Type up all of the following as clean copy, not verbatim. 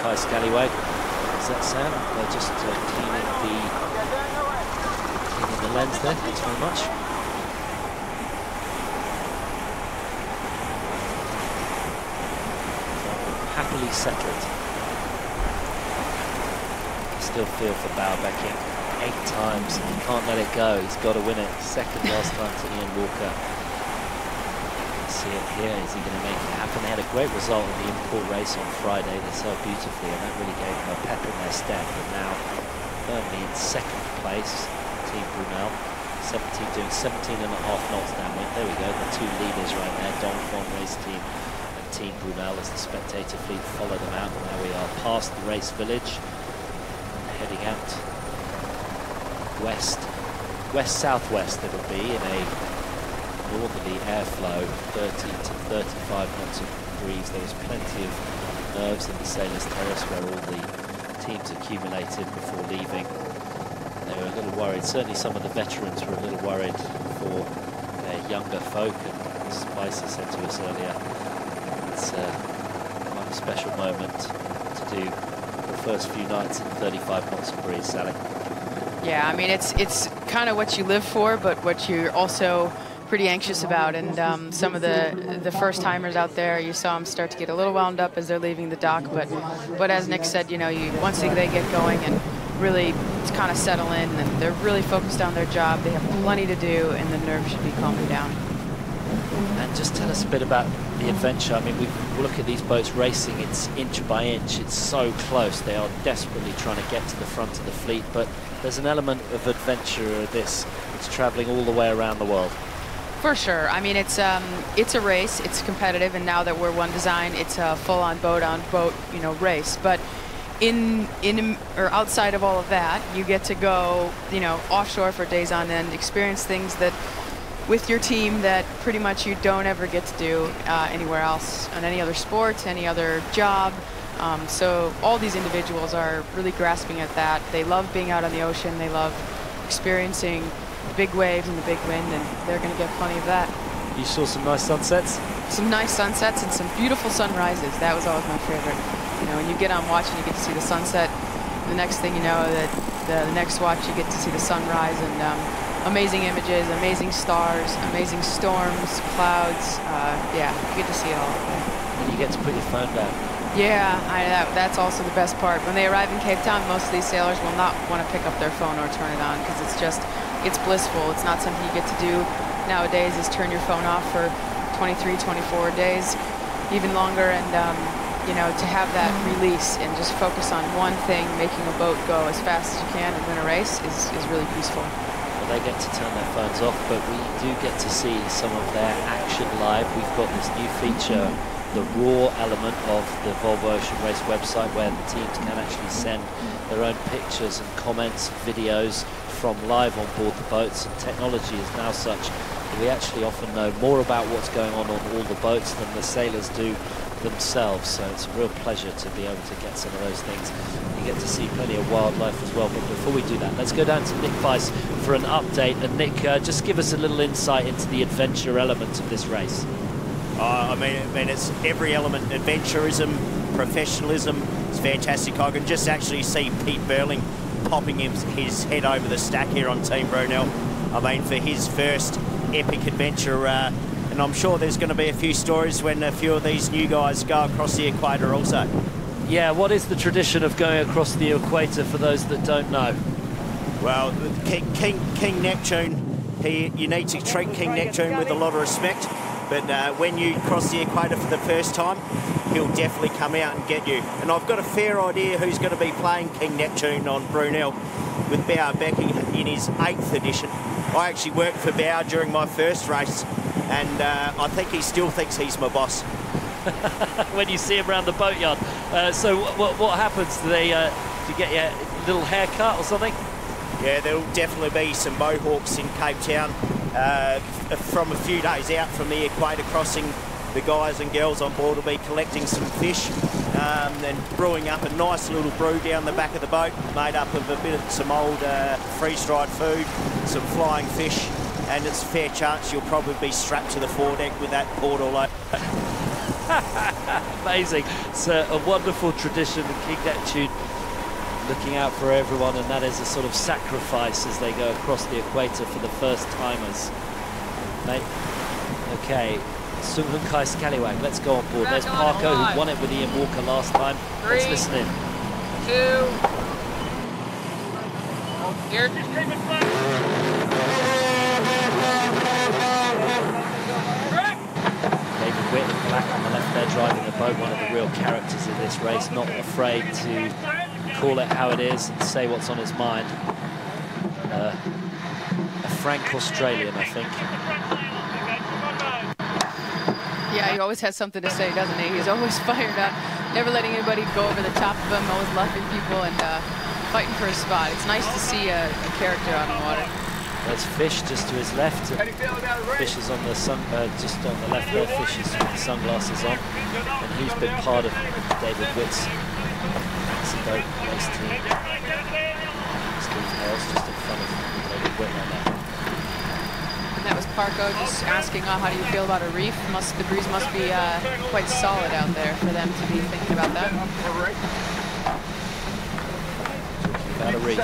Sailaway. Does that sound? They're just cleaning the lens there. Thanks very much. Happily settled. Still feel for Bauerbeking. 8 times, and he can't let it go. He's got to win it. Second last time to Ian Walker. See it here. Is he going to make it happen? They had a great result in the import race on Friday. They sailed beautifully, and that really gave them a pep in their step. And now firmly in second place, Team Brunel. doing 17.5 knots downwind. There we go, the 2 leaders right there, Dongfeng Race Team and Team Brunel, as the spectator fleet follow them out. And now we are past the race village and heading out west-southwest. It'll be in a northerly airflow, 30 to 35 knots of breeze. There was plenty of nerves in the Sailors' Terrace where all the teams accumulated before leaving. They were a little worried. Certainly some of the veterans were a little worried for their younger folk, and as Spicer said to us earlier, it's quite a special moment to do the first few nights in 35 knots of breeze, Sally. Yeah, I mean, it's kind of what you live for, but what you're also pretty anxious about. And some of the first timers out there, you saw them start to get a little wound up as they're leaving the dock. But as Nick said, you know, once they get going and really kind of settle in, and they're really focused on their job, they have plenty to do, and the nerves should be calming down. And just tell us a bit about the adventure. I mean, we look at these boats racing, it's inch by inch, it's so close. They are desperately trying to get to the front of the fleet, but there's an element of adventure of this. It's traveling all the way around the world. For sure. I mean, it's a race, it's competitive, and now that we're one design, it's a full-on boat, you know, race. But in or outside of all of that, you get to go, you know, offshore for days on end, experience things that with your team that pretty much you don't ever get to do anywhere else, on any other sport, any other job. So all these individuals are really grasping at that. They love being out on the ocean. They love experiencing the big waves and the big wind, and they're going to get plenty of that. You saw some nice sunsets? Some nice sunsets and some beautiful sunrises. That was always my favorite. You know, when you get on watch and you get to see the sunset, the next thing you know, that the next watch you get to see the sunrise, and amazing images, amazing stars, amazing storms, clouds. Yeah, you get to see it all. And you get to put your phone down. Yeah, that's also the best part. When they arrive in Cape Town, most of these sailors will not want to pick up their phone or turn it on, because it's blissful. It's not something you get to do nowadays, is turn your phone off for 23, 24 days, even longer. And, you know, to have that release and just focus on one thing, making a boat go as fast as you can and win a race is really peaceful. Well, they get to turn their phones off, but we do get to see some of their action live. We've got this new feature, the raw element of the Volvo Ocean Race website, where the teams can actually send their own pictures and comments, videos from live on board the boats. And technology is now such that we actually often know more about what's going on all the boats than the sailors do themselves. So it's a real pleasure to be able to get some of those things. You get to see plenty of wildlife as well. But before we do that, let's go down to Nick Weiss for an update. And Nick, just give us a little insight into the adventure element of this race. I mean, it's every element: adventurism, professionalism. It's fantastic. I can just actually see Pete Burling popping his head over the stack here on Team Brunel. I mean, for his first epic adventure, and I'm sure there's going to be a few stories when a few of these new guys go across the equator also. Yeah, what is the tradition of going across the equator for those that don't know? Well, King Neptune, you need to treat King Neptune with a lot of respect. But when you cross the equator for the first time, he'll definitely come out and get you. And I've got a fair idea who's going to be playing King Neptune on Brunel with Bauerbeking in his 8th edition. I actually worked for Bauer during my first race, and I think he still thinks he's my boss. When you see him around the boatyard. So what happens? Do you get your little haircut or something? Yeah, there'll definitely be some bohawks in Cape Town. From a few days out from the equator crossing, the guys and girls on board will be collecting some fish and brewing up a nice little brew down the back of the boat, made up of some old freeze-dried food, some flying fish, and it's a fair chance you'll probably be strapped to the foredeck with that port all over. Amazing. It's a wonderful tradition, and King Neptune looking out for everyone, and that is a sort of sacrifice as they go across the equator for the first timers. Mate. Okay, Sunghun Kai Scallywag, let's go on board. There's Parko, who won it with Ian Walker last time. Let's listen in. 2. Here, just keep it flat. David Witt in black on the left there, driving the boat, one of the real characters in this race, not afraid to call it how it is and say what's on his mind. A frank Australian, I think. Yeah, he always has something to say, doesn't he? He's always fired up, never letting anybody go over the top of him, always loving people and fighting for his spot. It's nice to see a character out on the water. There's Fish just to his left. Fish is on the just on the left there. Fish is with the sunglasses on, and he's been part of David Witt's boat race team. Steve Hales just in front of David Witt right now. And that was Parko just asking, how do you feel about a reef? The breeze must be quite solid out there for them to be thinking about that. Talking about a reef.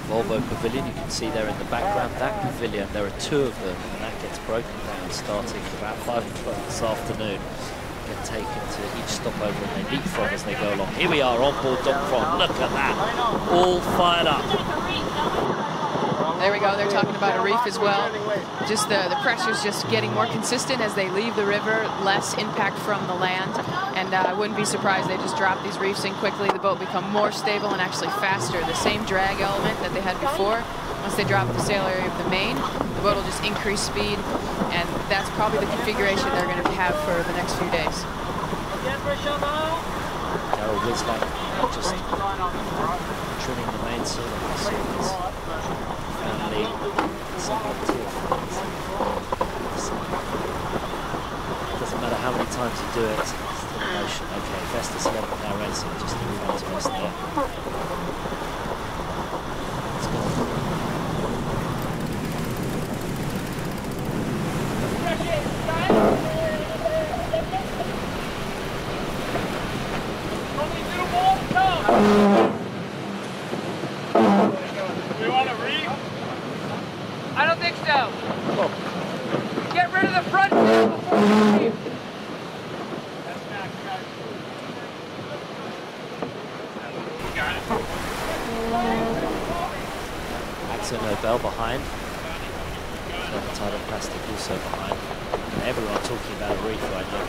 Volvo Pavilion, you can see there in the background. That pavilion, there are 2 of them, and that gets broken down starting about 5 o'clock this afternoon. Get taken to each stopover and they leapfrog as they go along. Here we are on board Dongfong. Look at that, all fired up. There we go, they're talking about a reef as well. Just the pressure's just getting more consistent as they leave the river, less impact from the land. And I wouldn't be surprised they just drop these reefs in quickly. The boat become more stable and actually faster. The same drag element that they had before. Once they drop the sail area of the main, the boat will just increase speed. And that's probably the configuration they're going to have for the next few days. Daryl Wislak just trimming the mainsail. Family, doesn't matter how many times you do it, still in motion. Okay, Vestas 11th hour racing just in front of us there. Let's go. We want a reef? I don't think so. Get rid of the front before the reef. Got it. Axel Nobel behind. Tidal Plastic also behind. And everyone talking about a reef right now.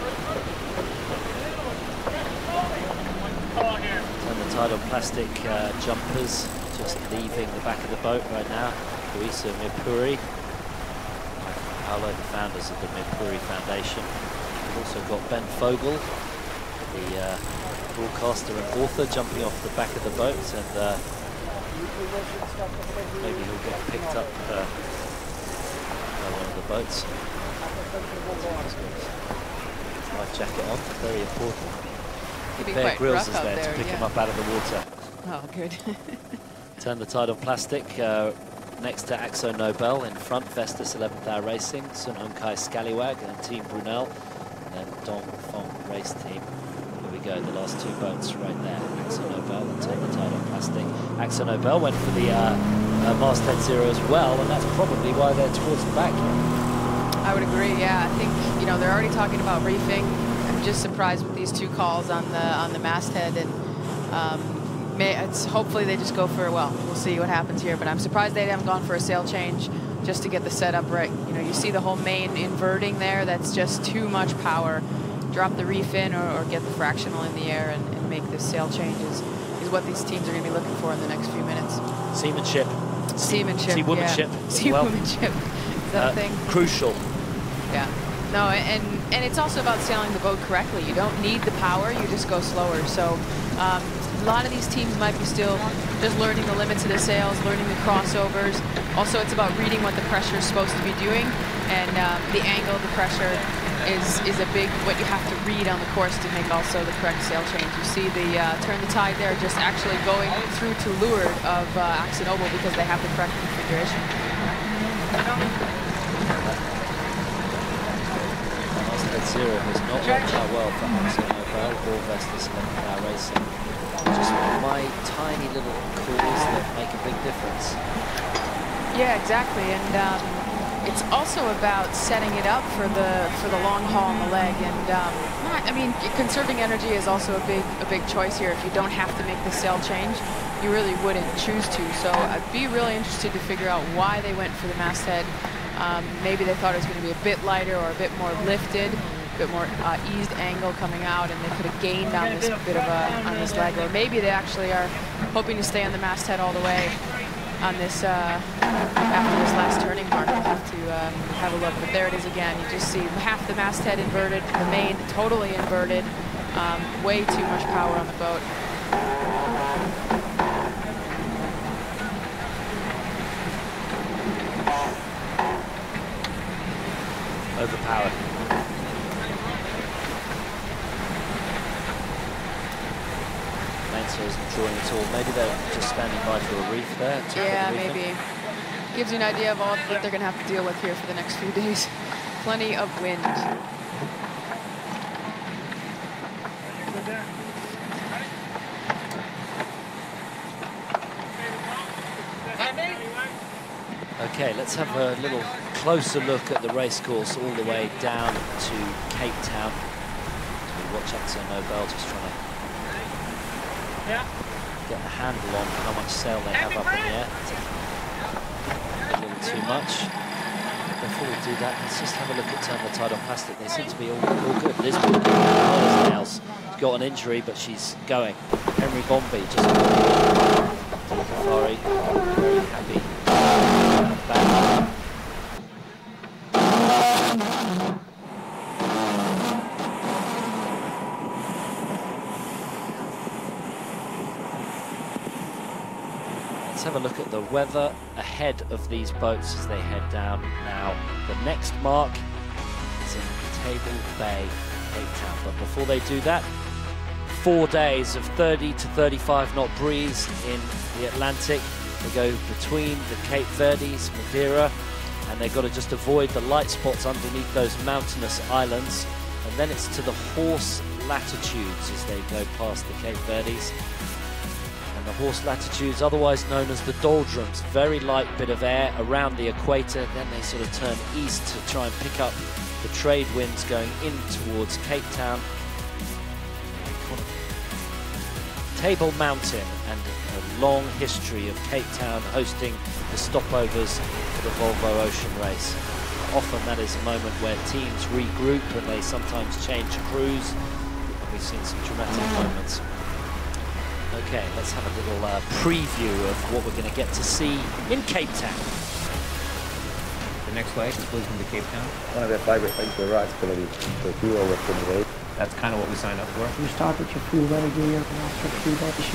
And the Tidal Plastic jumpers just leaving the back of the boat right now. Luisa Mipuri, Paolo, the founders of the Mipuri Foundation. We've also got Ben Fogel, the broadcaster and author, jumping off the back of the boat, and maybe he'll get picked up by one of the boats. Life jacket on, very important. Bear Grylls is there to pick him up out of the water. Oh, good. Turn the tide on Plastic. Next to Axo Nobel in front, Vestas 11th hour racing, Sunghun Kai Scallywag and Team Brunel, and then Dongfong race team. Here we go, the last 2 boats right there. Axo Nobel and Turn the Tide on Plastic. Axo Nobel went for the masthead 0 as well, and that's probably why they're towards the back here. I would agree, yeah. I think, you know, they're already talking about reefing. I'm just surprised with these 2 calls on the masthead, and hopefully they just go for, well, we'll see what happens here, but I'm surprised they haven't gone for a sail change just to get the setup right. You know, you see the whole main inverting there, that's just too much power. Drop the reef in or get the fractional in the air and make this sail change is what these teams are going to be looking for in the next few minutes. Seamanship. Seamanship, Seawomanship. yeah. Seawomanship. Is that a thing? Crucial. Yeah. No, and it's also about sailing the boat correctly. You don't need the power, you just go slower. So a lot of these teams might be still just learning the limits of the sails, learning the crossovers. Also, it's about reading what the pressure is supposed to be doing, and the angle of the pressure is a big, what you have to read on the course to make also the correct sail change. You see the Turn the Tide there just actually going through to leeward of Axo Nobel because they have the correct configuration. Split Zero has not worked out well for Axel Nobel or Vestas 11-hour racing. Just my tiny little calls that make a big difference. Yeah, exactly, and it's also about setting it up for the long haul on the leg. And I mean, conserving energy is also a big choice here. If you don't have to make the sail change, you really wouldn't choose to. So I'd be really interested to figure out why they went for the masthead. Maybe they thought it was going to be a bit lighter or a bit more lifted, a bit more eased angle coming out, and they could have gained on this bit of on this leg. Or maybe they actually are hoping to stay on the masthead all the way on this after this last turning mark. We'll have to have a look. But there it is again. You just see half the masthead inverted, the main totally inverted. Way too much power on the boat. Overpowered. Mainsail isn't drawing at all. Maybe they're just standing by for a reef there. Yeah, maybe. Gives you an idea of all that they're going to have to deal with here for the next few days. Plenty of wind. Okay, let's have a little closer look at the race course all the way down to Cape Town. We watch Axel Nobel just trying to get a handle on how much sail they have up in the air. A little too much. Before we do that, let's just have a look at turn the tide on plastic. They seem to be all good. Lisbon, hard as nails. She's got an injury, but she's going. Henry Bombi just Safari, very happy. Back. Let's have a look at the weather ahead of these boats as they head down. Now, the next mark is in Table Bay, Cape Town. But before they do that, 4 days of 30 to 35 knot breeze in the Atlantic. They go between the Cape Verdes, Madeira, and they've got to just avoid the light spots underneath those mountainous islands. And then it's to the horse latitudes as they go past the Cape Verdes. And the horse latitudes, otherwise known as the doldrums, very light bit of air around the equator. Then they sort of turn east to try and pick up the trade winds going in towards Cape Town. Table Mountain, and a long history of Cape Town hosting the stopovers for the Volvo Ocean Race. Often that is a moment where teams regroup and they sometimes change crews. We've seen some dramatic moments. Okay, let's have a little preview of what we're going to get to see in Cape Town. The next flight is Lisbon to Cape Town. One of their favourite things to ride is going to be the fuel with the That's kind of what we signed up for. You start with your full weather gear, and after a few days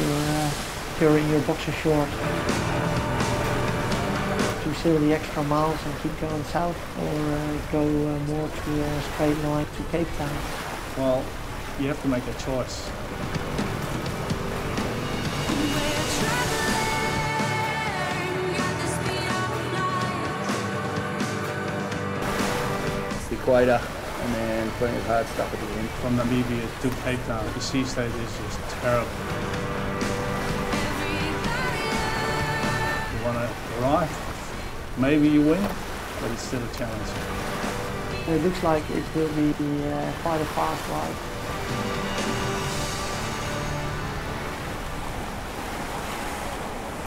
you're in your boxer short. To sail the extra miles and keep going south, or go more to a straight line to Cape Town? Well, you have to make a choice. It's the equator, and then plenty of hard stuff at the end. From Namibia to Cape Town, the sea state is just terrible. You want to arrive, maybe you win, but it's still a challenge. It looks like it will be quite a fast ride.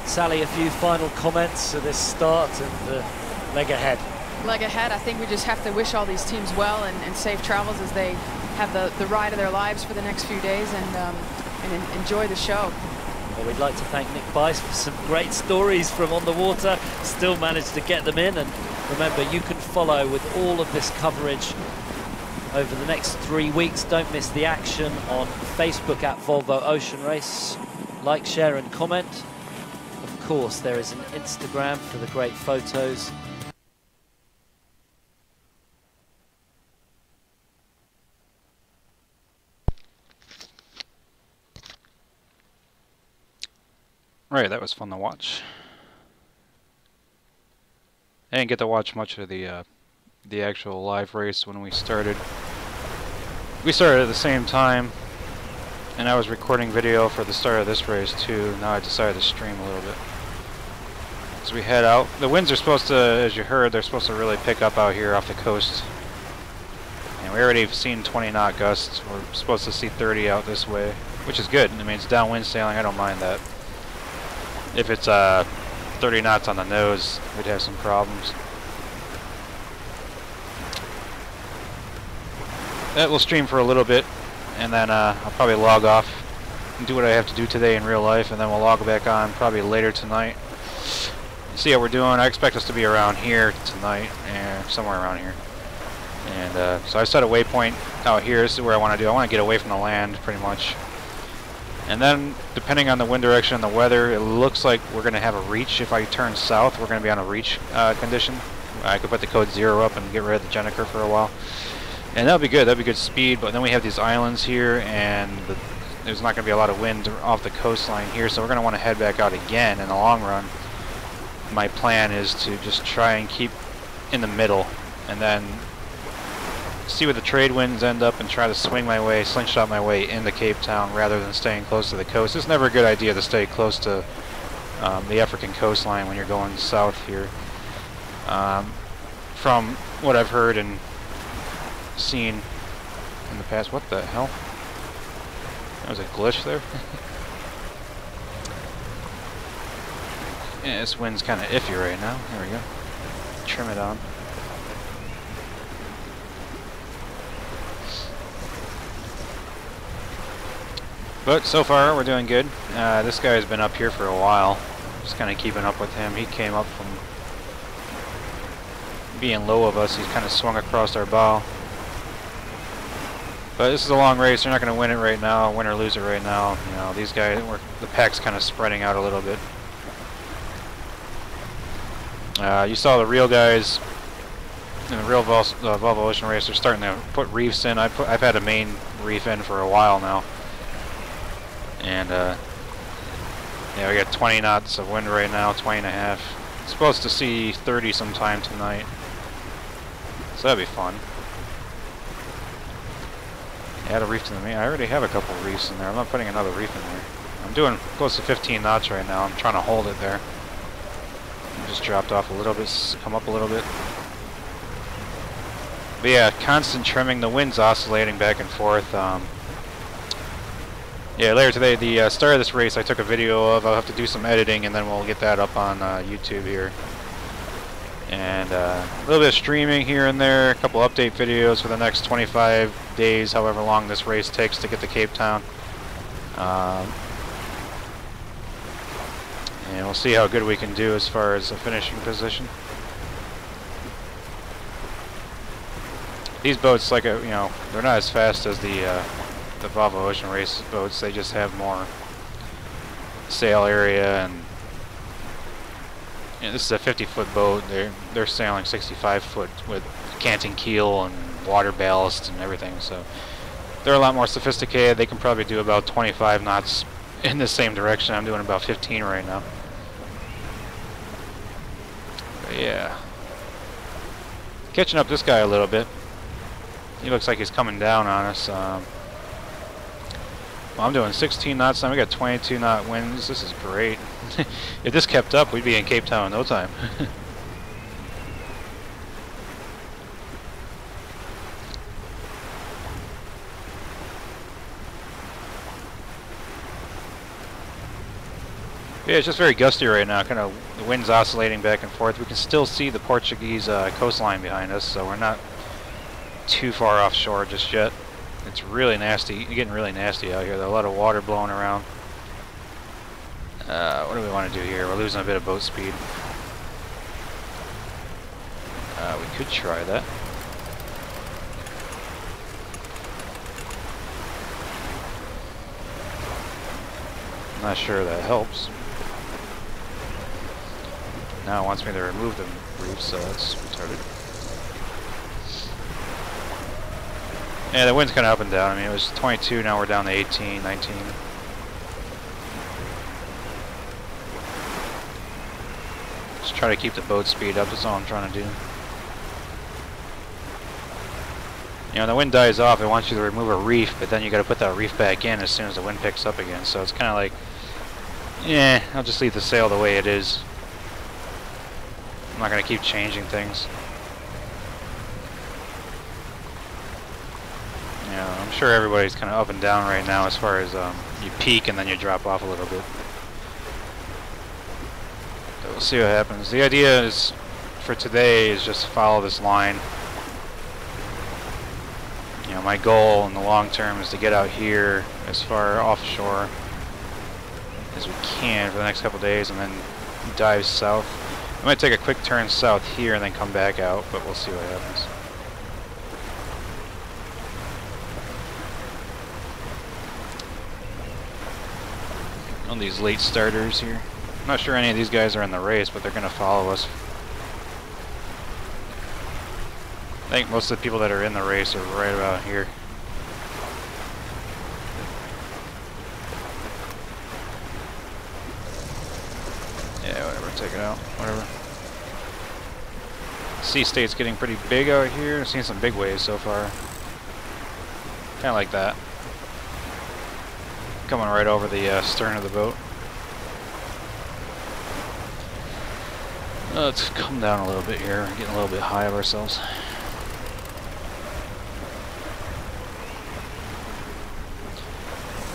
Sally, a few final comments to this start and the leg ahead. Leg ahead, I think we just have to wish all these teams well and safe travels as they have the ride of their lives for the next few days, and enjoy the show. Well, we'd like to thank Nick Bice for some great stories from on the water. Still managed to get them in, and remember, you can follow with all of this coverage over the next 3 weeks. Don't miss the action on Facebook at Volvo Ocean Race. Like, share and comment. Of course, there is an Instagram for the great photos. Right, that was fun to watch. I didn't get to watch much of the actual live race when we started. we started at the same time, and I was recording video for the start of this race too. Now I decided to stream a little bit. As we head out, the winds are supposed to, as you heard, they're supposed to really pick up out here off the coast. And we already have seen 20 knot gusts. We're supposed to see 30 out this way, which is good. I mean, it's downwind sailing, I don't mind that. If it's 30 knots on the nose, we'd have some problems. That will stream for a little bit, and then I'll probably log off and do what I have to do today in real life, and then we'll log back on probably later tonight. See how we're doing. I expect us to be around here tonight, somewhere around here. And so I set a waypoint out here. This is where I want to do. I want to get away from the land, pretty much. And then, depending on the wind direction and the weather, it looks like we're going to have a reach. If I turn south, we're going to be on a reach condition. I could put the code 0 up and get rid of the Jenniker for a while. And that'll be good. That'll be good speed. But then we have these islands here, and there's not going to be a lot of wind off the coastline here. So we're going to want to head back out again in the long run. My plan is to just try and keep in the middle, and then see where the trade winds end up and try to swing my way, slingshot my way into Cape Town rather than staying close to the coast. It's never a good idea to stay close to the African coastline when you're going south here. From what I've heard and seen in the past. What the hell? That was a glitch there. Yeah, this wind's kind of iffy right now. There we go. Trim it on. But so far, we're doing good. This guy's been up here for a while. Just kind of keeping up with him. He came up from being low of us. He's kind of swung across our bow. But this is a long race. They're not going to win it right now, win or lose it right now. You know, these guys, the pack's kind of spreading out a little bit. You saw the real guys in the real Volvo Ocean Race. They're starting to put reefs in. I've had a main reef in for a while now. And yeah, we got 20 knots of wind right now, 20 and a half. Supposed to see 30 sometime tonight, so that'd be fun. Add a reef to the main. I already have a couple of reefs in there. I'm not putting another reef in there. I'm doing close to 15 knots right now. I'm trying to hold it there. I just dropped off a little bit, come up a little bit. But yeah, constant trimming. The wind's oscillating back and forth. Yeah, later today, the start of this race I took a video of. I'll have to do some editing and then we'll get that up on YouTube here. And a little bit of streaming here and there, a couple update videos for the next 25 days, however long this race takes to get to Cape Town. And we'll see how good we can do as far as a finishing position. These boats, like, you know, they're not as fast as the Volvo Ocean Race boats. They just have more sail area, and you know, this is a 50-foot boat. They're sailing 65-foot with canting keel and water ballast and everything, so they're a lot more sophisticated. They can probably do about 25 knots in the same direction. I'm doing about 15 right now. But yeah, catching up this guy a little bit. He looks like he's coming down on us. Well, I'm doing 16 knots now. We got 22 knot winds. This is great. If this kept up, we'd be in Cape Town in no time. Yeah, it's just very gusty right now. Kind of the wind's oscillating back and forth. We can still see the Portuguese coastline behind us, so we're not too far offshore just yet. It's really nasty. It's getting really nasty out here. There's a lot of water blowing around. What do we want to do here? We're losing a bit of boat speed. We could try that. I'm not sure that helps. Now it wants me to remove the reef, so that's retarded. Yeah, the wind's kind of up and down. I mean, it was 22, now we're down to 18, 19. Just try to keep the boat speed up, that's all I'm trying to do. You know, the wind dies off, it wants you to remove a reef, but then you got to put that reef back in as soon as the wind picks up again. So it's kind of like, yeah, I'll just leave the sail the way it is. I'm not going to keep changing things. You know, I'm sure everybody's kind of up and down right now as far as you peak and then you drop off a little bit. So we'll see what happens. The idea is for today is just to follow this line. You know, my goal in the long term is to get out here as far offshore as we can for the next couple days and then dive south. I might take a quick turn south here and then come back out, but we'll see what happens. On these late starters here. I'm not sure any of these guys are in the race, but they're going to follow us. I think most of the people that are in the race are right about here. Yeah, whatever, take it out, whatever. Sea state's getting pretty big out here. I've seen some big waves so far. Kind of like that. Coming right over the stern of the boat. Let's come down a little bit here. We're getting a little bit high of ourselves.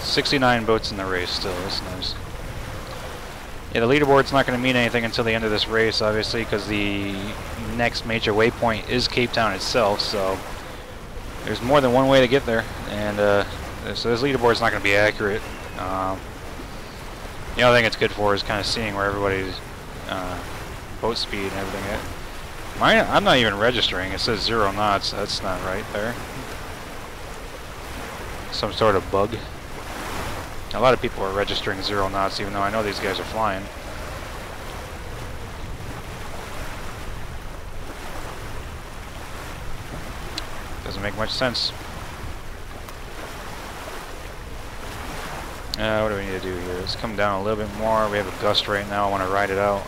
$69 boats in the race still. That's nice. Yeah, the leaderboard's not going to mean anything until the end of this race, obviously, because the next major waypoint is Cape Town itself. So there's more than one way to get there, and so this leaderboard's not going to be accurate. The other thing it's good for is kind of seeing where everybody's boat speed and everything is. Mine, I'm not even registering. It says 0 knots. That's not right there. Some sort of bug. A lot of people are registering 0 knots, even though I know these guys are flying. Doesn't make much sense. What do we need to do here? Let's come down a little bit more. We have a gust right now. I want to ride it out.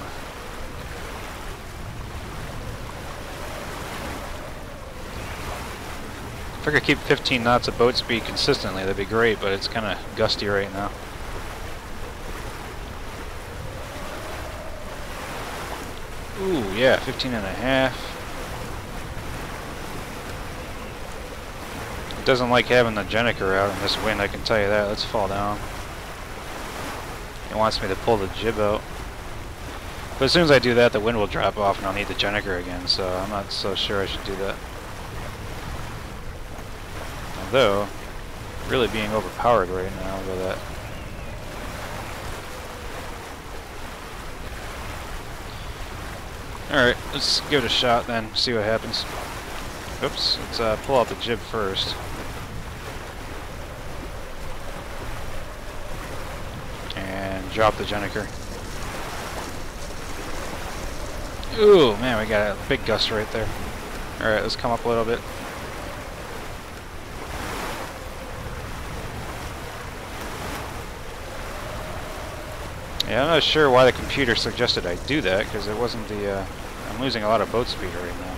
If I could keep 15 knots of boat speed consistently, that'd be great, but it's kind of gusty right now. Ooh, yeah, 15.5. It doesn't like having the Jenniker out in this wind, I can tell you that. Let's fall down. It wants me to pull the jib out. But as soon as I do that, the wind will drop off and I'll need the Jenniker again, so I'm not so sure I should do that. Although, really being overpowered right now by that. Alright, let's give it a shot then, see what happens. Oops, let's pull out the jib first. And drop the Jenniker. Ooh, man, we got a big gust right there. Alright, let's come up a little bit. Yeah, I'm not sure why the computer suggested I do that, because it wasn't the, I'm losing a lot of boat speed right now.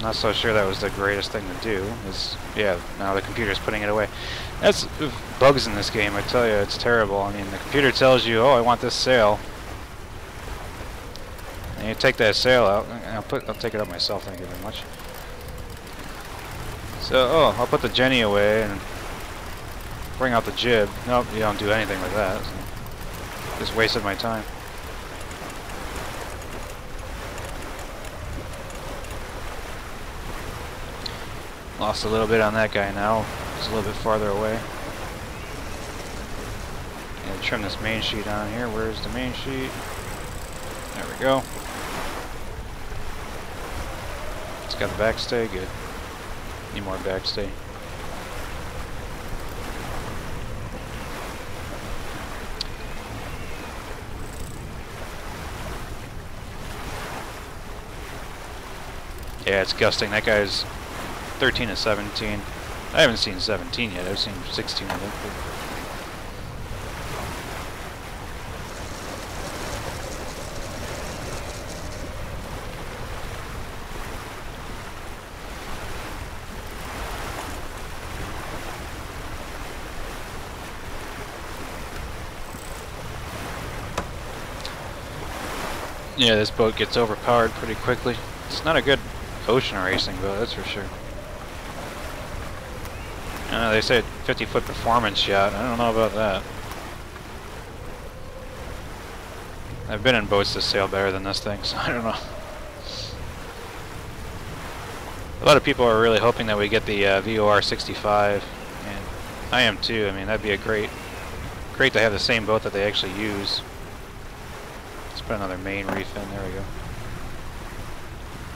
Not so sure that was the greatest thing to do. Yeah, now the computer's putting it away. That's bugs in this game, I tell you, it's terrible. I mean, the computer tells you, oh, I want this sail. And you take that sail out, and I'll take it up myself, thank you very much. So, oh, I'll put the Jenny away and bring out the jib. Nope, you don't do anything with that. So just wasted my time. Lost a little bit on that guy now. He's a little bit farther away. Yeah, trim this main sheet on here. Where's the main sheet? There we go. It's got a backstay, good. Need more backstay. Yeah, it's gusting. That guy's 13 to 17. I haven't seen 17 yet. I've seen 16, I think. Yeah, this boat gets overpowered pretty quickly. It's not a good ocean racing boat, that's for sure. I know they say 50-foot performance yacht. I don't know about that. I've been in boats that sail better than this thing, so I don't know. A lot of people are really hoping that we get the VOR 65, and I am too. I mean, that'd be a great to have the same boat that they actually use. Let's put another main reef in. There we go.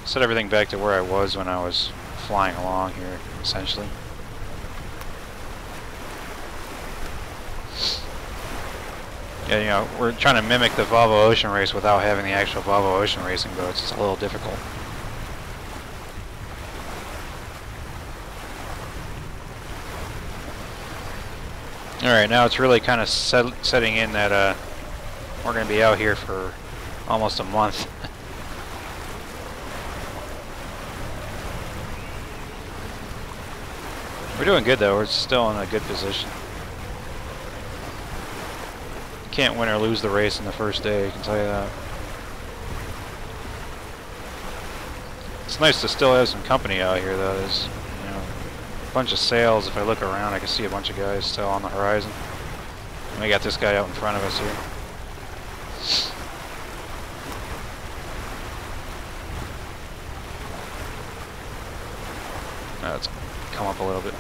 Set everything back to where I was when I was flying along here, essentially. Yeah, you know, we're trying to mimic the Volvo Ocean Race without having the actual Volvo Ocean Racing boats. It's a little difficult. Alright, now it's really kind of setting in that we're going to be out here for almost a month. We're doing good though, we're still in a good position. Can't win or lose the race in the first day, I can tell you that. It's nice to still have some company out here though. There's, you know, a bunch of sails. If I look around I can see a bunch of guys still on the horizon. And we got this guy out in front of us here. Let's come up a little bit.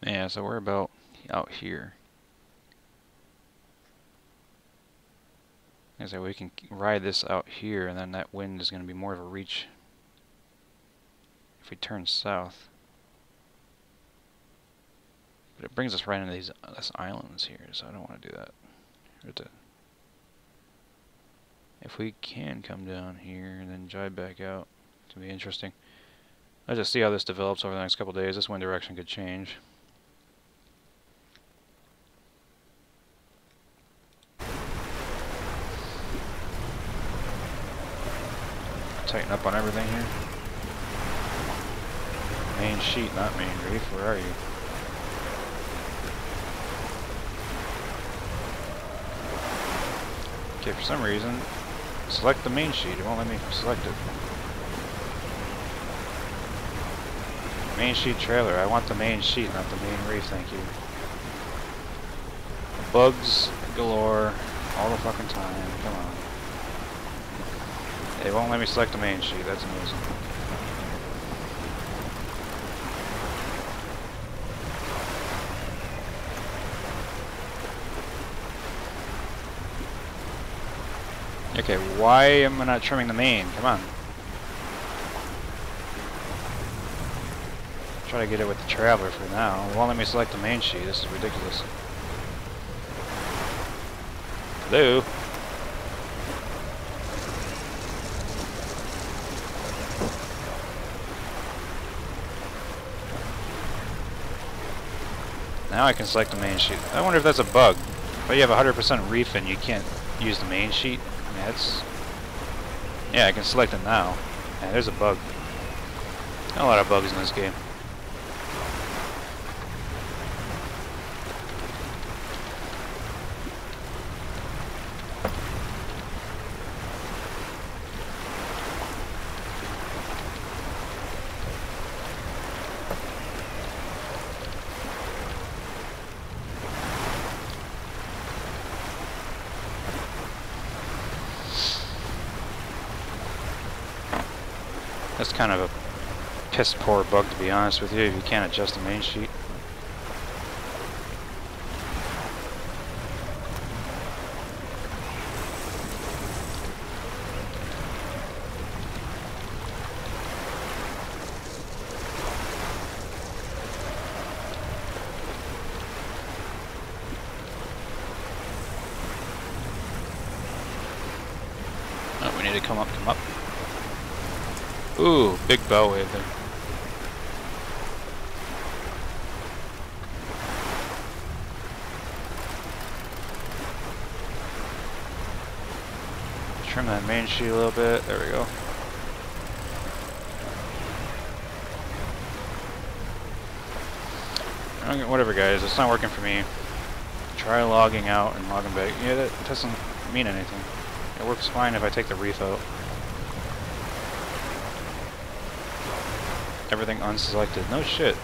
Yeah, so we're about out here. As I say, we can ride this out here, and then that wind is going to be more of a reach if we turn south. But it brings us right into these islands here, so I don't want to do that. If we can come down here and then jibe back out, it's going to be interesting. Let's just see how this develops over the next couple of days. This wind direction could change. Tighten up on everything here. Main sheet, not main reef. Where are you? Okay, for some reason, select the main sheet. It won't let me select it. Main sheet trailer. I want the main sheet, not the main reef. Thank you. Bugs galore all the fucking time. Come on. It won't let me select the main sheet, that's amazing. Okay, why am I not trimming the main? Come on. Try to get it with the Traveler for now. It won't let me select the main sheet, this is ridiculous. Hello? Now I can select the main sheet. I wonder if that's a bug. But you have 100% reef and you can't use the main sheet. I mean, that's... Yeah, I can select it now. Yeah, there's a bug. A lot of bugs in this game. That's kind of a piss poor bug, to be honest with you, if you can't adjust the main sheet. need to come up, come up. Ooh, big bow wave there. Trim that main sheet a little bit. There we go. Whatever, guys. It's not working for me. Try logging out and logging back. Yeah, that doesn't mean anything. It works fine if I take the reef out. Everything unselected. No shit.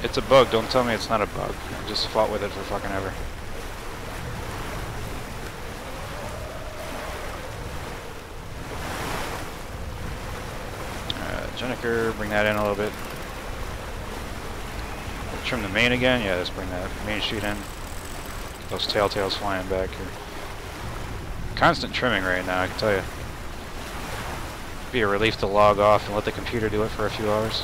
It's a bug. Don't tell me it's not a bug. I just fought with it for fucking ever. Jennifer, bring that in a little bit. Trim the main again. Yeah, let's bring that main sheet in. Get those tails flying back here. Constant trimming right now, I can tell you. Be a relief to log off and let the computer do it for a few hours.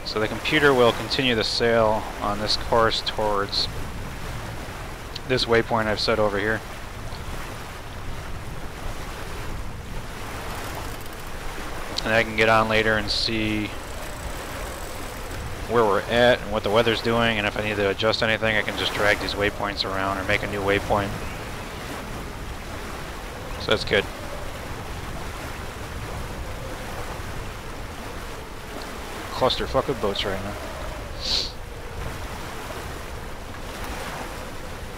So the computer will continue the sail on this course towards this waypoint I've set over here. And I can get on later and see where we're at and what the weather's doing, and if I need to adjust anything, I can just drag these waypoints around or make a new waypoint. So that's good. Clusterfuck of boats right now.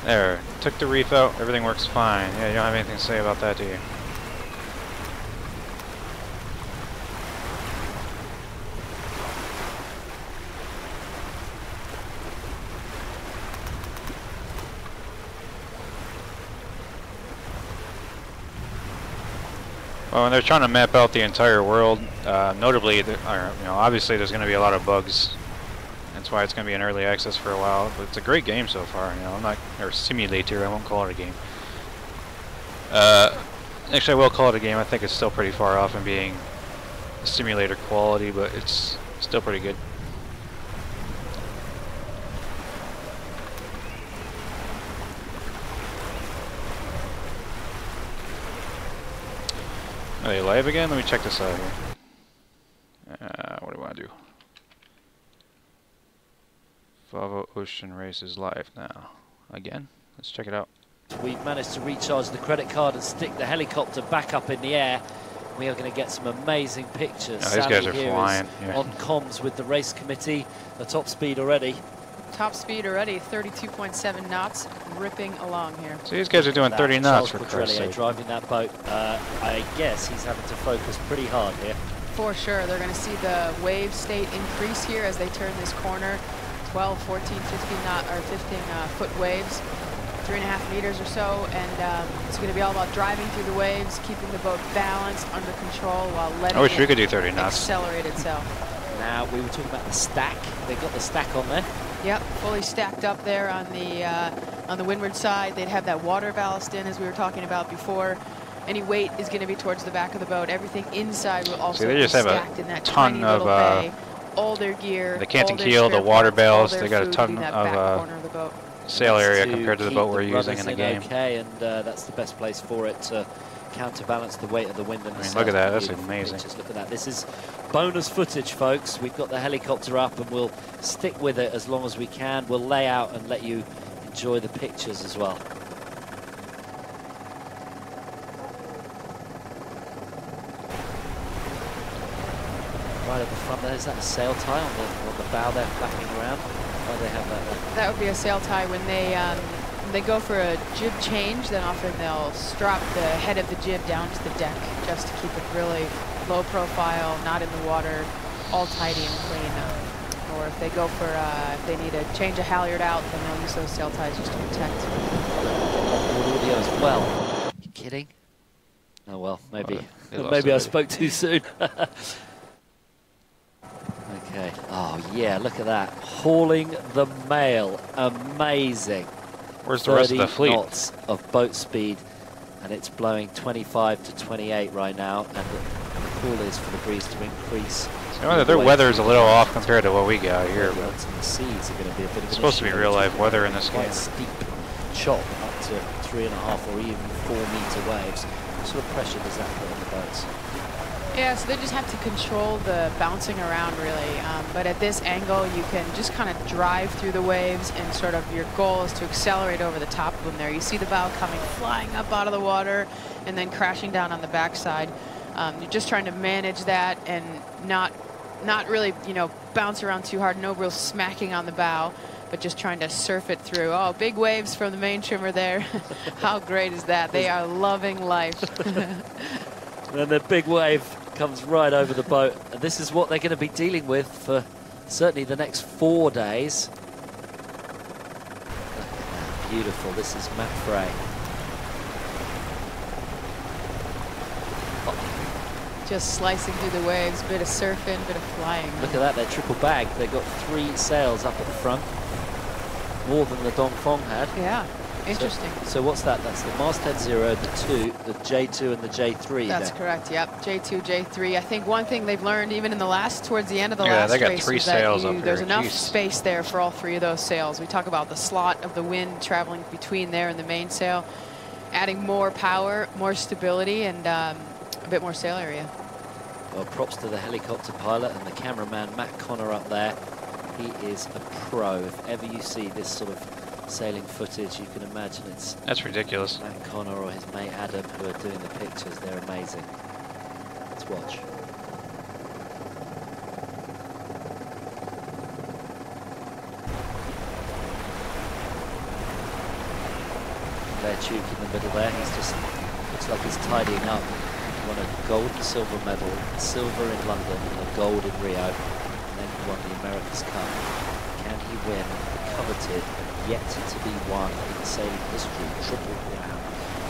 There, took the reef out, everything works fine. Yeah, you don't have anything to say about that, do you? Well, when they're trying to map out the entire world, notably, obviously there's going to be a lot of bugs. That's why it's going to be in early access for a while. But it's a great game so far. I'm not, or simulator. I won't call it a game. Actually, I will call it a game. I think it's still pretty far off in being simulator quality, but it's still pretty good. Are they live again? Let me check this out here. What do I want to do? Volvo Ocean Race is live now. Again? Let's check it out. We've managed to recharge the credit card and stick the helicopter back up in the air. We are going to get some amazing pictures. Oh, these guys are flying. Yeah. On comms with the race committee. The top speed already. Top speed already, 32.7 knots, ripping along here. So these guys are doing 30 knots for Christ's sake. Driving that boat. I guess he's having to focus pretty hard here. For sure. They're going to see the wave state increase here as they turn this corner. 12, 14, 15 knot or 15 foot waves, 3.5 meters or so, and it's going to be all about driving through the waves, keeping the boat balanced, under control, while letting I wish we could do 30 knots. Accelerate itself. Now we were talking about the stack. They got the stack on there. Yep, fully stacked up there on the windward side. They'd have that water ballast in, as we were talking about before. Any weight is going to be towards the back of the boat. Everything inside will also be stacked in that tiny little bay. All their gear, the canting keel, the water ballast, they got a ton of sail area compared to the boat we're using in the game. Okay, and that's the best place for it to counterbalance the weight of the wind and the sail. Look at that, that's amazing. Just look at that. This is bonus footage, folks. We've got the helicopter up and we'll stick with it as long as we can. We'll lay out and let you enjoy the pictures as well. Right at the front there's that sail tie on the bow there flapping around. Why do they have that there? That would be a sail tie when they go for a jib change. Then often they'll strap the head of the jib down to the deck just to keep it really low profile, not in the water, all tidy and clean. Or if they go for if they need to change a halyard out, then they'll use those sail ties just to protect. Audio as well. You kidding? Oh well, maybe maybe I spoke too soon. Okay. Oh yeah, look at that. Hauling the mail. Amazing. Where's the rest of the fleet? 30 knots of boat speed, and it's blowing 25 to 28 right now, and the call is for the breeze to increase So their weather is a little off compared to what we got here, but and the seas are going to be a bit of it's supposed to be real life weather in this game. Quite steep chop up to 3.5 or even 4 meter waves. What sort of pressure does that put on the boats? Yeah, so they just have to control the bouncing around really. But at this angle, you can just kind of drive through the waves, and sort of your goal is to accelerate over the top of them there. You see the bow coming flying up out of the water and then crashing down on the backside. You're just trying to manage that and not really, you know, bounce around too hard. No real smacking on the bow, but just trying to surf it through. Oh, big waves from the main trimmer there. How great is that? They are loving life. And then the big wave comes right over the boat, and this is what they're going to be dealing with for certainly the next 4 days. Look at that, beautiful. This is Matt Frey. Just slicing through the waves, bit of surfing, bit of flying. Look at that, they're triple bagged. They've got 3 sails up at the front, more than the Dongfeng had. Yeah, interesting. So what's that? That's the masthead 0, the J2 and the J3. That's correct, yep. J2, J3. I think one thing they've learned even in the towards the end of the last they got race 3 was sails that up there's here. enough Jeez. space there for all 3 of those sails. We talk about the slot of the wind traveling between there and the mainsail, adding more power, more stability, and a bit more sail area. Well, props to the helicopter pilot and the cameraman, Matt Connor, up there. He is a pro. If ever you see this sort of sailing footage, you can imagine it's... That's ridiculous. Matt Connor or his mate Adam who are doing the pictures. They're amazing. Let's watch. Blair Tuke in the middle there. He's just... looks like he's tidying up. He won a gold and silver medal, silver in London and a gold in Rio, and then he won the America's Cup. Can he win the coveted, yet to be won in sailing history, Triple Crown,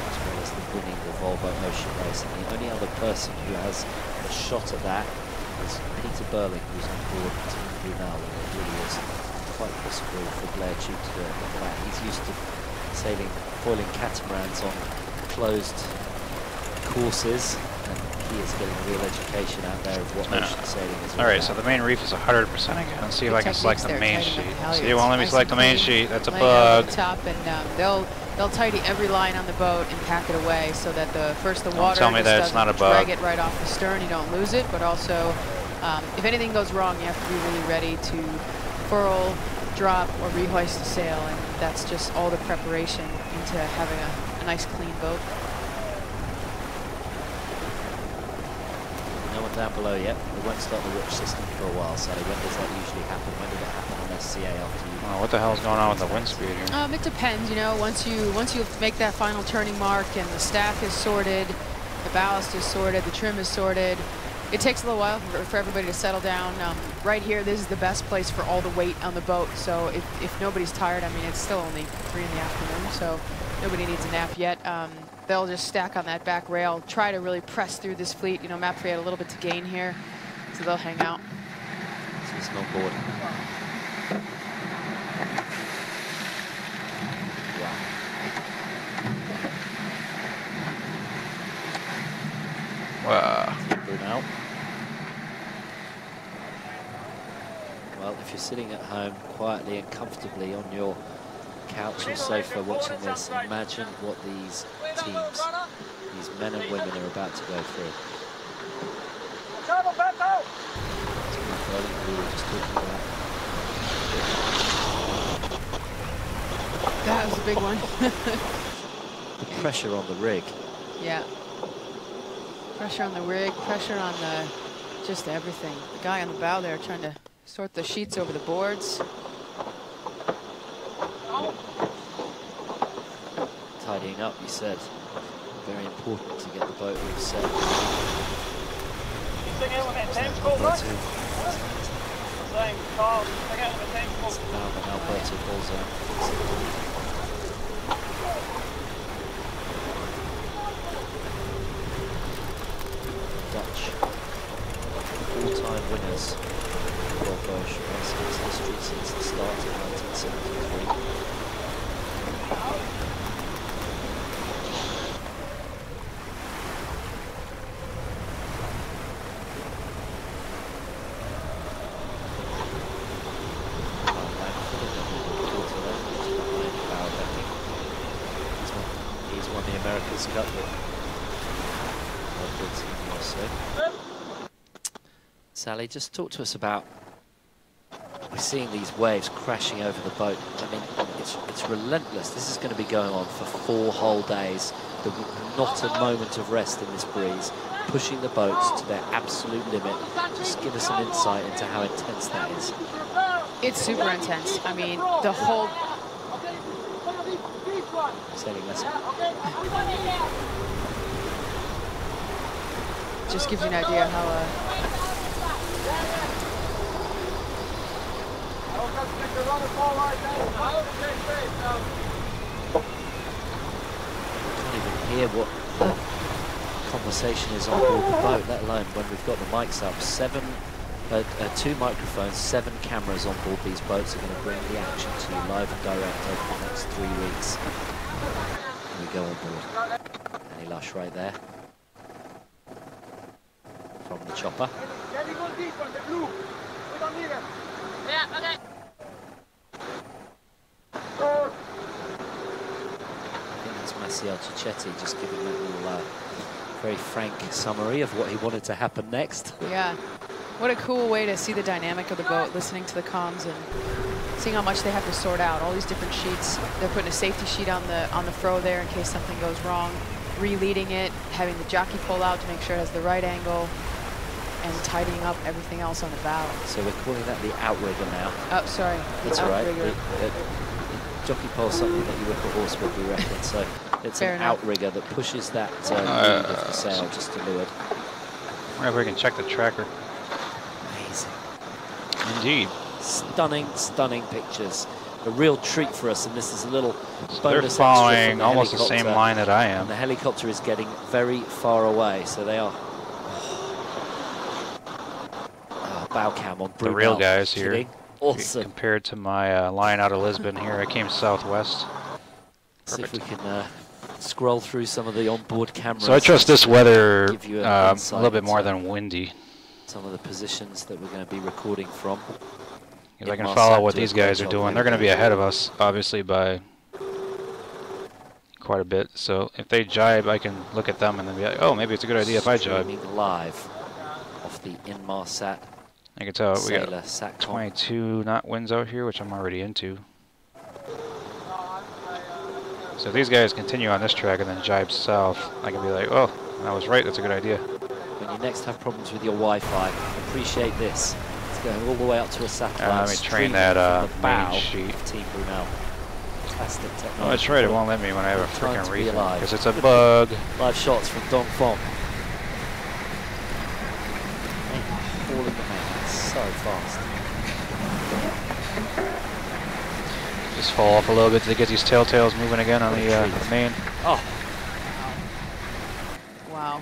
as well as the winning the Volvo Ocean Race? And the only other person who has a shot at that is Peter Burling, who's on board Team Brunel, and it really is quite possible for Blair Tuke to do it. Look at that, he's used to sailing, foiling catamarans on closed courses, and he is getting a real education out there of what ocean sailing is. All right, so the main reef is 100% again. Let's see if I can select the main sheet. See, it won't let me select the main sheet. That's a bug. Top, and they'll tidy every line on the boat and pack it away so that the water tell me just that it's doesn't not a bug. drag it right off the stern. You don't lose it, but also if anything goes wrong, you have to be really ready to furl, drop, or rehoist the sail, and that's just all the preparation into having a nice clean boat. No one down below yet. We won't start the watch system for a while, Sally. When does that usually happen? When did it happen on SCA after you? Oh, what the hell's going on with the wind speed here? It depends, you know. Once you make that final turning mark and the stack is sorted, the ballast is sorted, the trim is sorted, it takes a little while for everybody to settle down. Right here, this is the best place for all the weight on the boat. So if nobody's tired, I mean, it's still only 3 in the afternoon, so nobody needs a nap yet. They'll just stack on that back rail, try to really press through this fleet. You know, Mapfrey had a little bit to gain here, so they'll hang out. So he's on board. Wow. Brunel. Well, if you're sitting at home quietly and comfortably on your couch or sofa watching this, imagine what these teams, these men and women are about to go through. That was a big one. The pressure on the rig. Yeah. Pressure on the rig, pressure on just everything. The guy on the bow there trying to sort the sheets over the boards. Tidying up, you said. Very important to get the boat all set. Alberto Bolzo. Dutch, 4-time winners of Volvo Ocean Race history since the start of 1973. America's Cup. Sally, just talk to us about, we're seeing these waves crashing over the boat. I mean, it's relentless. This is going to be going on for 4 whole days. Not a moment of rest in this breeze, pushing the boats to their absolute limit. Just give us an insight into how intense that is. It's super intense. I mean, the whole... Sailing lesson. Just gives you an idea how... Can't even hear what the conversation is on board the boat, let alone when we've got the mics up. 2 microphones, 7 cameras on board these boats are going to bring the action to you live and direct over the next 3 weeks. Here we go on board. Any lush right there from the chopper. Yeah, okay. I think that's Massimo Cicchetti just giving that little very frank summary of what he wanted to happen next. Yeah. What a cool way to see the dynamic of the boat, listening to the comms and seeing how much they have to sort out. All these different sheets. They're putting a safety sheet on the fro there in case something goes wrong. Releading it, having the jockey pull out to make sure it has the right angle, and tidying up everything else on the bow. So we're calling that the outrigger now. Oh, sorry. That's all right. The jockey pole is something that you whip a horse with, we reckon. So it's an outrigger that pushes that lead of the sail just to leeward. I wonder if we can check the tracker. Amazing. Indeed. Stunning, stunning pictures. A real treat for us, and this is a little bonus. They're following almost the same line that I am. And the helicopter is getting very far away, so they are. Bow cam on the real guys here. Awesome. Compared to my line out of Lisbon here, I came southwest. See if we can scroll through some of the onboard cameras. So I trust this weather a little bit more than windy. Some of the positions that we're going to be recording from. If I can follow what these guys are doing, they're going to be ahead of us, obviously, by quite a bit. So if they jibe, I can look at them and then be like, oh, maybe it's a good idea if I jibe. Streaming live off the Inmarsat. I can tell we got Satcom. 22 knot winds out here, which I'm already into. So if these guys continue on this track and then jibe south, I can be like, oh, I was right, that's a good idea. When you next have problems with your Wi-Fi, appreciate this. It's going all the way up to a satellite. Let me train that main sheet. Team Brunel. Fantastic technology. Oh, that's right, it won't let me when I have a freaking refit, because it's a bug. Live shots from Dong Fong. Falling behind, so fast. Just fall off a little bit to get these tailtails moving again on the main. Oh. Wow.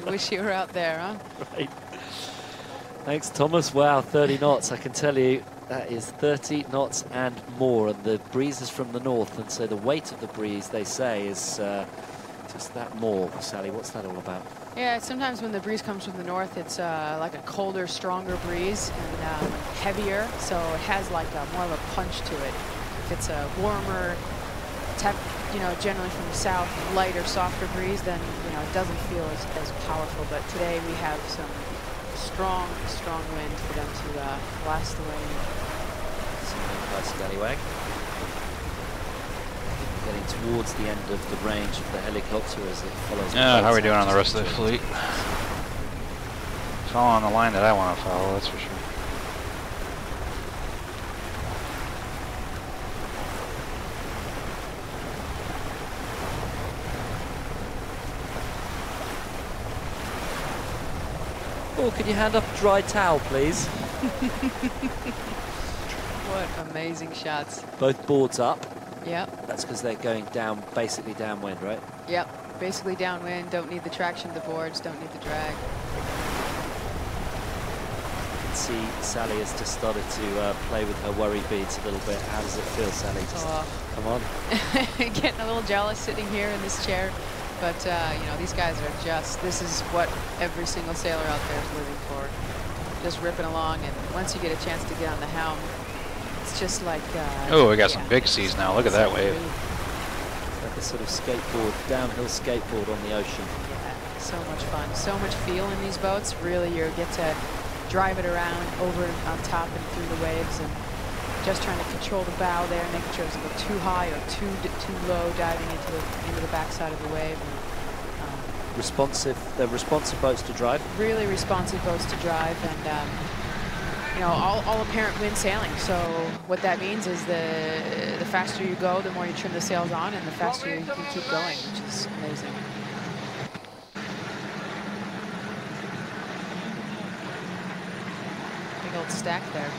Wish you were out there, huh? Right. Thanks, Thomas. Wow, 30 knots. I can tell you that is 30 knots and more. And the breeze is from the north. And so the weight of the breeze, they say, is just that more. Sally, what's that all about? Yeah, sometimes when the breeze comes from the north, it's like a colder, stronger breeze and heavier. So it has like more of a punch to it. If it's a warmer, generally from the south, lighter, softer breeze, then it doesn't feel as powerful. But today we have some strong wind for them to blast away. Scallywag. Getting towards the end of the range of the helicopter as it follows. Yeah, how are we doing on the rest of the fleet? Following the line that I want to follow, that's for sure. Oh, can you hand up a dry towel, please? What amazing shots. Both boards up. Yep. That's because they're going down, basically downwind, right? Yep. Basically downwind, don't need the traction of the boards, don't need the drag. You can see Sally has just started to play with her worry beads a little bit. How does it feel, Sally? Just come on. Getting a little jealous sitting here in this chair. But, these guys are this is what every single sailor out there is living for. Just ripping along, and once you get a chance to get on the helm, it's just like... oh, we got some big seas now. Look at that wave. The sort of skateboard, downhill skateboard on the ocean. Yeah, so much fun, so much feel in these boats. Really, you get to drive it around over on top and through the waves, and just trying to control the bow there, making sure it doesn't go too high or too low, diving into the backside of the wave. They're responsive boats to drive. Really responsive boats to drive, and you know, all apparent wind sailing. So what that means is the faster you go, the more you trim the sails on, and the faster you can keep going, which is amazing. Big old stack there.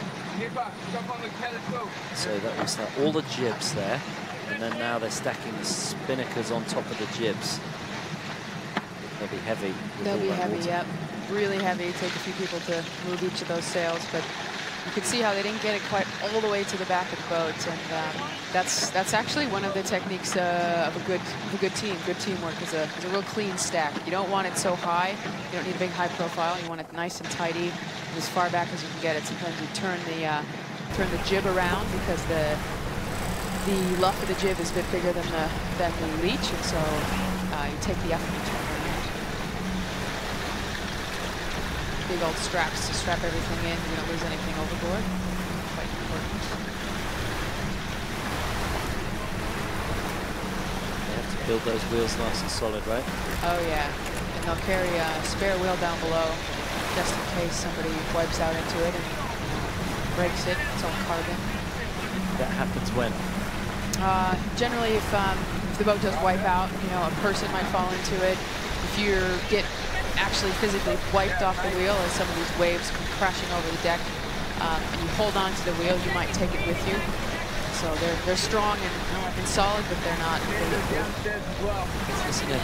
So that was all the jibs there, and then now they're stacking the spinnakers on top of the jibs. They'll be heavy. They'll be heavy, yep. Really heavy. Take a few people to move each of those sails, but you can see how they didn't get it quite all the way to the back of the boat, and that's actually one of the techniques of a good team. Good teamwork is a real clean stack. You don't want it so high. You don't need a big high profile. You want it nice and tidy, and as far back as you can get it. Sometimes you turn the jib around because the luff of the jib is a bit bigger than the leech, and so you take the effort to turn it around. Big old straps to strap everything in. You don't lose anything overboard. Quite important. They have to build those wheels nice and solid, right? Oh yeah, and they'll carry a spare wheel down below just in case somebody wipes out into it and breaks it. It's all carbon. That happens when? Generally, if the boat does wipe out, you know, a person might fall into it. If you get actually physically wiped off the wheel as some of these waves come crashing over the deck, and you hold on to the wheel, you might take it with you. So they're strong and solid, but they're not bulletproof. Listen in.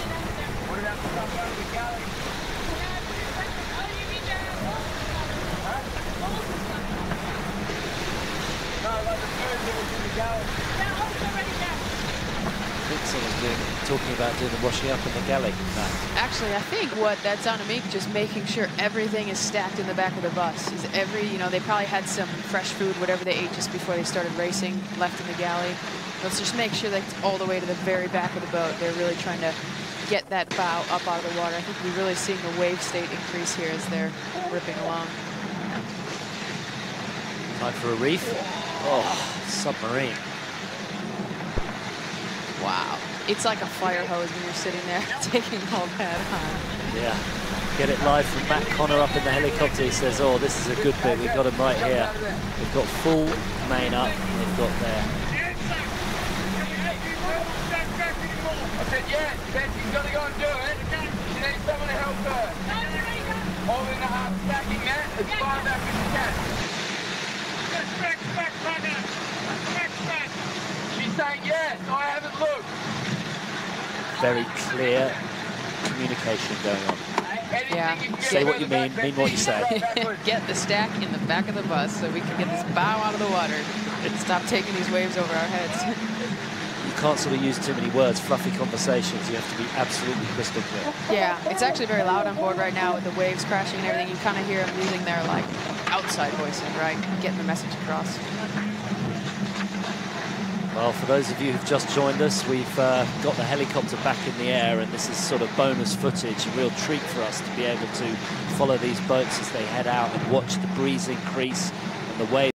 I think someone's talking about doing the washing up in the galley. No. Actually, I think what that's on me, just making sure everything is stacked in the back of the bus. Is you know, they probably had some fresh food, whatever they ate just before they started racing, left in the galley. Let's just make sure that's all the way to the very back of the boat. They're really trying to get that bow up out of the water. I think we're really seeing the wave state increase here as they're ripping along. Time for a reef. Oh, submarine. Wow. It's like a fire hose when you're sitting there taking all that on. Yeah. Get it live from Matt Connor up in the helicopter. He says, oh, this is a good bit. We've got them right here. They've got full main up. They've got their... I said, yeah, Betsy's got to go and do it. She needs someone to help her. Holding the half stacking that as far back as you can. She's saying yes, I haven't looked. Very clear communication going on. Yeah. Say what you mean what you say. Get the stack in the back of the bus so we can get this bow out of the water and stop taking these waves over our heads. You can't sort of use too many words, fluffy conversations. You have to be absolutely crystal clear. Yeah, it's actually very loud on board right now with the waves crashing and everything. You kind of hear them using their like outside voicing, right? Getting the message across. Well, for those of you who've just joined us, we've got the helicopter back in the air, and this is sort of bonus footage, a real treat for us to be able to follow these boats as they head out and watch the breeze increase and the waves.